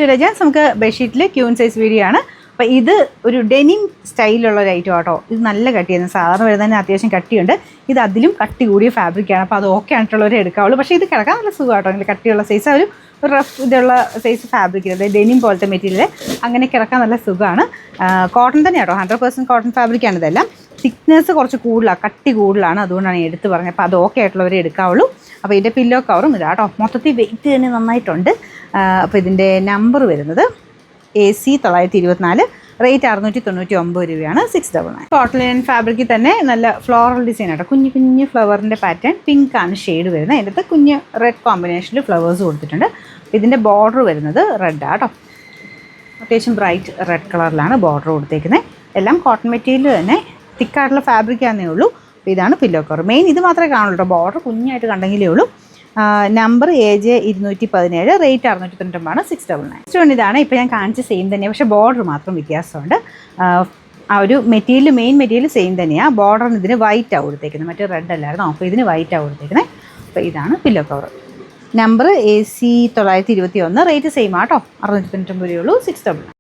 To legends. നമുക്ക് ബെഡ്ഷീറ്റിൽ queen size video ആണ്. അപ്പോൾ ഇത് ഒരു ഡെനിം സ്റ്റൈലുള്ള ഒരു ഐറ്റം ആട്ടോ. ഇത് നല്ല കട്ടിയാണ്, സാധാരണ വരുന്നതിന് അത്യാവശ്യം കട്ടിയുണ്ട്. ഇത് അതിലും കട്ടി കൂടിയ ഫാബ്രിക്കാണ്. അപ്പോൾ അത് ഓക്കെ ആയിട്ടുള്ളവരെ എടുക്കാവുള്ളൂ. പക്ഷേ ഇത് കിടക്കാൻ നല്ല സുഖമാട്ടോ. അങ്ങനെ കട്ടിയുള്ള സൈസ് ഒരു റഫ് ഇതുള്ള സൈസ് ഫാബ്രിക്, അതായത് ഡെനിം പോലത്തെ മെറ്റീരിയൽ അങ്ങനെ കിടക്കാൻ നല്ല സുഖമാണ്. കോട്ടൺ തന്നെയാട്ടോ, 100% കോട്ടൺ ഫാബ്രിക്കാണ് ഇതെല്ലാം. തിക്നെസ് കുറച്ച് കൂടുതലാണ്, കട്ടി കൂടുതലാണ്, അതുകൊണ്ടാണ് ഞാൻ എടുത്ത് പറഞ്ഞത്. അപ്പോൾ അത് ഓക്കെ ആയിട്ടുള്ളവരെ എടുക്കാവുള്ളൂ. അപ്പോൾ ഇതിൻ്റെ പില്ലോ കവറും ഇതാട്ടോ. മൊത്തത്തിൽ വെയിറ്റ് തന്നെ നന്നായിട്ടുണ്ട്. അപ്പോൾ ഇതിൻ്റെ നമ്പർ വരുന്നത് AC 924, റേറ്റ് 699 രൂപയാണ്. 699. കോട്ടൺ ലിനൻ ഫാബ്രിക്കിൽ തന്നെ നല്ല ഫ്ലോറൽ ഡിസൈൻ ആട്ടോ. കുഞ്ഞു കുഞ്ഞു ഫ്ലവറിൻ്റെ പാറ്റേൺ, പിങ്ക് ആണ് ഷെയ്ഡ് വരുന്നത്. അതിൻ്റെ അകത്ത് കുഞ്ഞ് റെഡ് കോമ്പിനേഷനിൽ ഫ്ലവേഴ്സ് കൊടുത്തിട്ടുണ്ട്. ഇതിൻ്റെ ബോർഡർ വരുന്നത് റെഡ് ആട്ടോ, അത്യാവശ്യം ബ്രൈറ്റ് റെഡ് കളറിലാണ് ബോർഡർ കൊടുത്തേക്കുന്നത്. എല്ലാം കോട്ടൺ മെറ്റീരിയൽ തന്നെ, തിക്കായിട്ടുള്ള ഫാബ്രിക്കാന്നേ ഉള്ളൂ. അപ്പോൾ ഇതാണ് പില്ലോ കവർ. മെയിൻ ഇത് മാത്രമേ കാണുള്ളൂ കേട്ടോ, ബോർഡർ കുഞ്ഞായിട്ട് കണ്ടെങ്കിലേ ഉള്ളൂ. Number AJ 217, rate 699, 699. Next one ഇതാണ്. ഇപ്പോൾ ഞാൻ കാണിച്ച സെയിം തന്നെയാണ്, പക്ഷേ ബോർഡർ മാത്രം വ്യത്യാസമുണ്ട്. ആ ഒരു മെറ്റീരിയൽ, മെയിൻ മെറ്റീരിയൽ സെയിം തന്നെയാണ്. ബോർഡറിന് ഇതിന് വൈറ്റാണ് കൊടുത്തേക്കുന്നത്, മറ്റേ റെഡ് അല്ലായിരുന്നു. അപ്പോൾ ഇതിന് വൈറ്റാണ് കൊടുത്തേക്കുന്നത്. അപ്പോൾ ഇതാണ് pillow cover. Number AC 921, rate same ആട്ടോ, 699 രൂപയുള്ളൂ. 699.